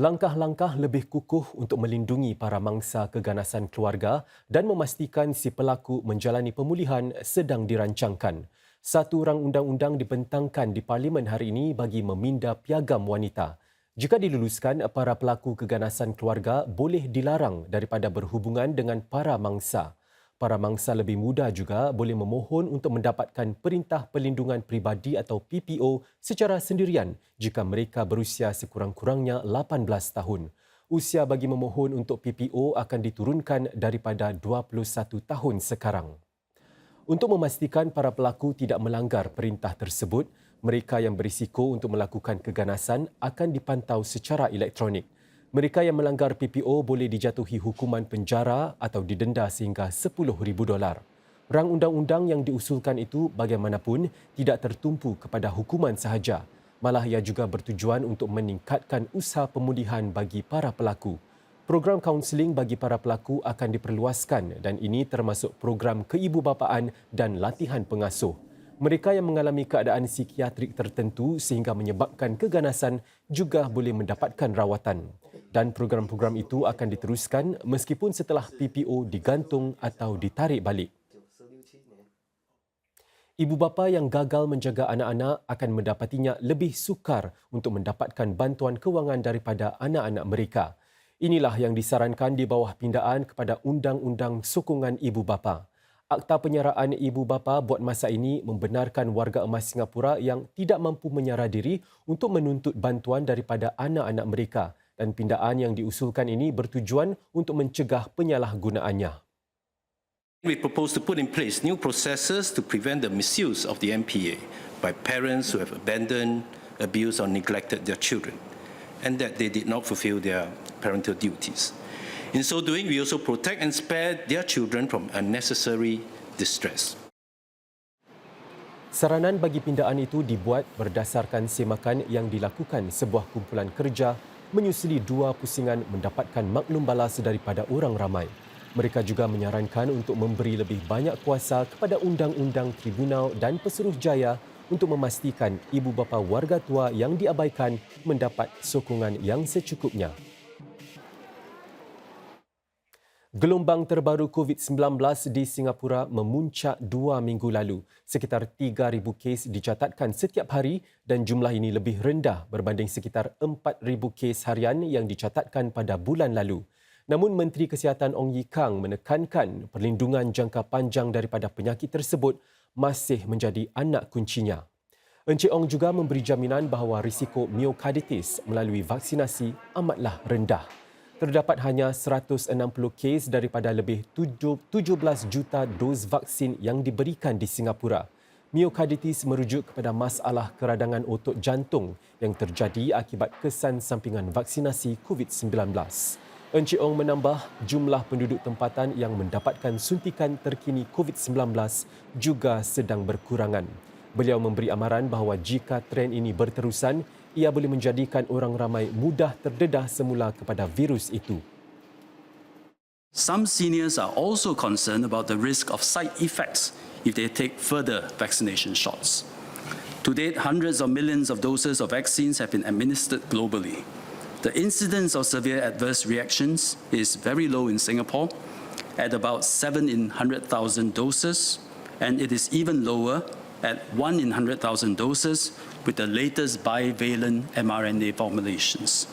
Langkah-langkah lebih kukuh untuk melindungi para mangsa keganasan keluarga dan memastikan si pelaku menjalani pemulihan sedang dirancangkan. Satu rang undang-undang dibentangkan di Parlimen hari ini bagi meminda piagam wanita. Jika diluluskan, para pelaku keganasan keluarga boleh dilarang daripada berhubungan dengan para mangsa. Para mangsa lebih muda juga boleh memohon untuk mendapatkan Perintah Perlindungan Peribadi atau PPO secara sendirian jika mereka berusia sekurang-kurangnya 18 tahun. Usia bagi memohon untuk PPO akan diturunkan daripada 21 tahun sekarang. Untuk memastikan para pelaku tidak melanggar perintah tersebut, mereka yang berisiko untuk melakukan keganasan akan dipantau secara elektronik. Mereka yang melanggar PPO boleh dijatuhi hukuman penjara atau didenda sehingga $10,000. Rang undang-undang yang diusulkan itu bagaimanapun tidak tertumpu kepada hukuman sahaja. Malah ia juga bertujuan untuk meningkatkan usaha pemulihan bagi para pelaku. Program kaunseling bagi para pelaku akan diperluaskan dan ini termasuk program keibubapaan dan latihan pengasuh. Mereka yang mengalami keadaan psikiatrik tertentu sehingga menyebabkan keganasan juga boleh mendapatkan rawatan. Dan program-program itu akan diteruskan meskipun setelah PPO digantung atau ditarik balik. Ibu bapa yang gagal menjaga anak-anak akan mendapatinya lebih sukar untuk mendapatkan bantuan kewangan daripada anak-anak mereka. Inilah yang disarankan di bawah pindaan kepada Undang-Undang Sokongan Ibu Bapa. Akta Penyaraan Ibu Bapa buat masa ini membenarkan warga emas Singapura yang tidak mampu menyara diri untuk menuntut bantuan daripada anak-anak mereka dan pindaan yang diusulkan ini bertujuan untuk mencegah penyalahgunaannya. We propose to put in place new processes to prevent the misuse of the MPA by parents who have abandoned, abused or neglected their children and that they did not fulfill their parental duties. In so doing, we also protect and spare their children from unnecessary distress. Saranan bagi pindaan itu dibuat berdasarkan semakan yang dilakukan sebuah kumpulan kerja menyusuli 2 pusingan mendapatkan maklum balas daripada orang ramai. Mereka juga menyarankan untuk memberi lebih banyak kuasa kepada Undang-Undang Tribunal dan Pesuruhjaya untuk memastikan ibu bapa warga tua yang diabaikan mendapat sokongan yang secukupnya. Gelombang terbaru COVID-19 di Singapura memuncak 2 minggu lalu. Sekitar 3,000 kes dicatatkan setiap hari dan jumlah ini lebih rendah berbanding sekitar 4,000 kes harian yang dicatatkan pada bulan lalu. Namun Menteri Kesihatan Ong Ye Kung menekankan perlindungan jangka panjang daripada penyakit tersebut masih menjadi anak kuncinya. Encik Ong juga memberi jaminan bahawa risiko miokarditis melalui vaksinasi amatlah rendah. Terdapat hanya 160 kes daripada lebih 17 juta dos vaksin yang diberikan di Singapura. Miokarditis merujuk kepada masalah keradangan otot jantung yang terjadi akibat kesan sampingan vaksinasi COVID-19. Encik Ong menambah jumlah penduduk tempatan yang mendapatkan suntikan terkini COVID-19 juga sedang berkurangan. Beliau memberi amaran bahawa jika tren ini berterusan, ia boleh menjadikan orang ramai mudah terdedah semula kepada virus itu. Some seniors are also concerned about the risk of side effects if they take further vaccination shots. To date, hundreds of millions of doses of vaccines have been administered globally. The incidence of severe adverse reactions is very low in Singapore, at about 7 in 100,000 doses, and it is even lower at 1 in 100,000 doses with the latest bivalent mRNA formulations.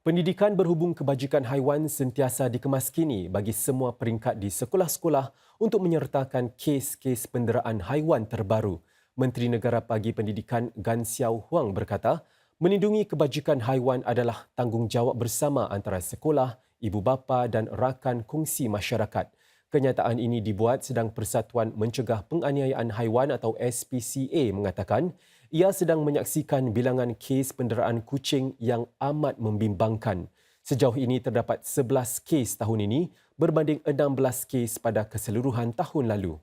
Pendidikan berhubung kebajikan haiwan sentiasa dikemaskini bagi semua peringkat di sekolah-sekolah untuk menyertakan kes-kes penderaan haiwan terbaru. Menteri Negara Bagi Pendidikan Gan Xiao Huang berkata, melindungi kebajikan haiwan adalah tanggungjawab bersama antara sekolah, ibu bapa dan rakan kongsi masyarakat. Kenyataan ini dibuat sedang Persatuan Mencegah Penganiayaan Haiwan atau SPCA mengatakan ia sedang menyaksikan bilangan kes penderaan kucing yang amat membimbangkan. Sejauh ini terdapat 11 kes tahun ini berbanding 16 kes pada keseluruhan tahun lalu.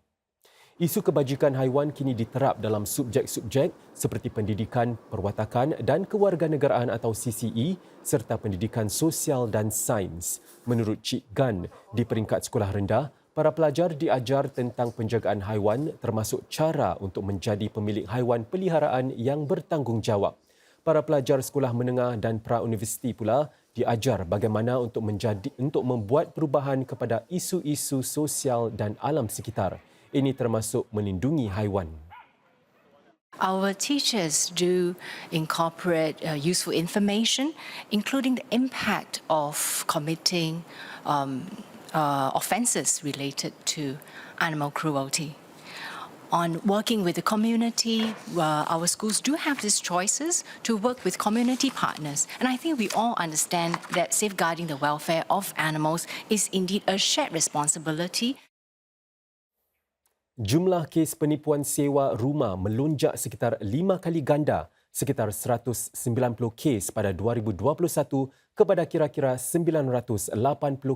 Isu kebajikan haiwan kini diterap dalam subjek-subjek seperti pendidikan, perwatakan dan kewarganegaraan atau CCE serta pendidikan sosial dan sains. Menurut Cik Gan, di peringkat sekolah rendah, para pelajar diajar tentang penjagaan haiwan termasuk cara untuk menjadi pemilik haiwan peliharaan yang bertanggungjawab. Para pelajar sekolah menengah dan pra-universiti pula diajar bagaimana untuk membuat perubahan kepada isu-isu sosial dan alam sekitar. Ini termasuk melindungi haiwan. Our teachers do incorporate useful information, including the impact of committing offences related to animal cruelty. On working with the community, our schools do have these choices to work with community partners. And I think we all understand that safeguarding the welfare of animals is indeed a shared responsibility. Jumlah kes penipuan sewa rumah melonjak sekitar 5 kali ganda, sekitar 190 kes pada 2021 kepada kira-kira 980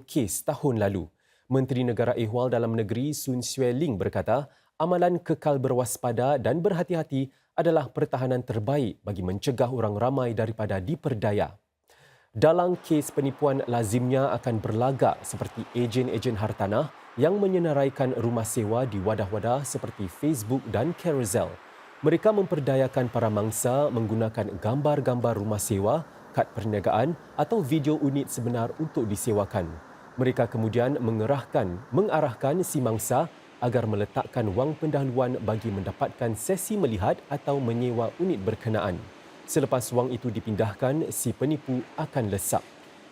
kes tahun lalu. Menteri Negara Ehwal Dalam Negeri Sun Xueling berkata, amalan kekal berwaspada dan berhati-hati adalah pertahanan terbaik bagi mencegah orang ramai daripada diperdaya. Dalang kes penipuan lazimnya akan berlagak seperti ejen-ejen hartanah yang menyenaraikan rumah sewa di wadah-wadah seperti Facebook dan Carousel. Mereka memperdayakan para mangsa menggunakan gambar-gambar rumah sewa, kad perniagaan atau video unit sebenar untuk disewakan. Mereka kemudian mengarahkan si mangsa agar meletakkan wang pendahuluan bagi mendapatkan sesi melihat atau menyewa unit berkenaan. Selepas wang itu dipindahkan, si penipu akan lesap.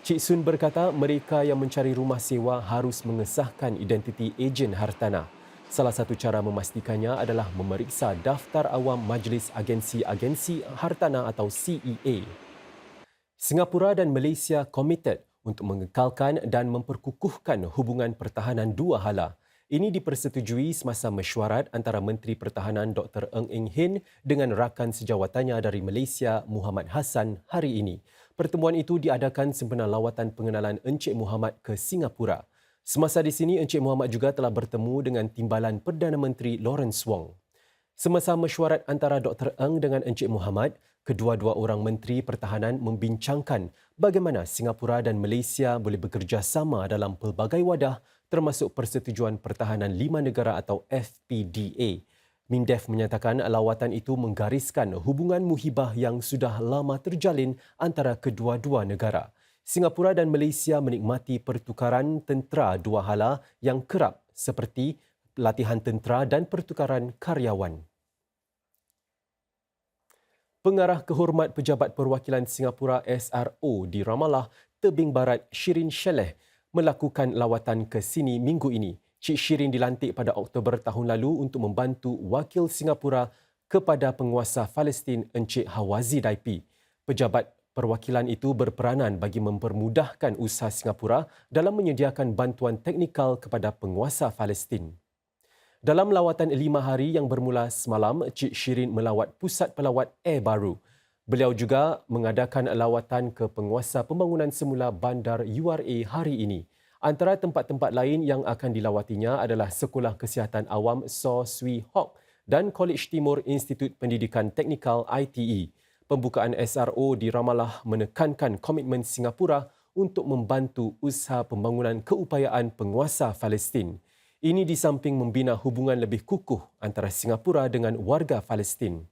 Cik Sun berkata mereka yang mencari rumah sewa harus mengesahkan identiti ejen hartanah. Salah satu cara memastikannya adalah memeriksa Daftar Awam Majlis Agensi-Agensi Hartanah atau CEA. Singapura dan Malaysia komited untuk mengekalkan dan memperkukuhkan hubungan pertahanan dua hala. Ini dipersetujui semasa mesyuarat antara Menteri Pertahanan Dr. Ng Eng Hen dengan rakan sejawatannya dari Malaysia Muhammad Hassan hari ini. Pertemuan itu diadakan sempena lawatan pengenalan Encik Muhammad ke Singapura. Semasa di sini, Encik Muhammad juga telah bertemu dengan Timbalan Perdana Menteri Lawrence Wong. Semasa mesyuarat antara Dr. Ng dengan Encik Muhammad, kedua-dua orang Menteri Pertahanan membincangkan bagaimana Singapura dan Malaysia boleh bekerjasama dalam pelbagai wadah termasuk Persetujuan Pertahanan Lima Negara atau FPDA. Mindef menyatakan lawatan itu menggariskan hubungan muhibah yang sudah lama terjalin antara kedua-dua negara. Singapura dan Malaysia menikmati pertukaran tentera dua hala yang kerap seperti latihan tentera dan pertukaran karyawan. Pengarah Kehormat Pejabat Perwakilan Singapura SRO di Ramallah, Tebing Barat, Shirin Sheleh melakukan lawatan ke sini minggu ini. Cik Shirin dilantik pada Oktober tahun lalu untuk membantu wakil Singapura kepada penguasa Palestin Encik Hawazi Daipi. Pejabat perwakilan itu berperanan bagi mempermudahkan usaha Singapura dalam menyediakan bantuan teknikal kepada penguasa Palestin. Dalam lawatan 5 hari yang bermula semalam, Cik Shirin melawat Pusat Pelawat Air baru. Beliau juga mengadakan lawatan ke penguasa pembangunan semula bandar URA hari ini. Antara tempat-tempat lain yang akan dilawatinya adalah Sekolah Kesihatan Awam Saw Swee Hock dan College Timur Institut Pendidikan Teknikal ITE. Pembukaan SRO di Ramallah menekankan komitmen Singapura untuk membantu usaha pembangunan keupayaan penguasa Palestin. Ini di samping membina hubungan lebih kukuh antara Singapura dengan warga Palestin.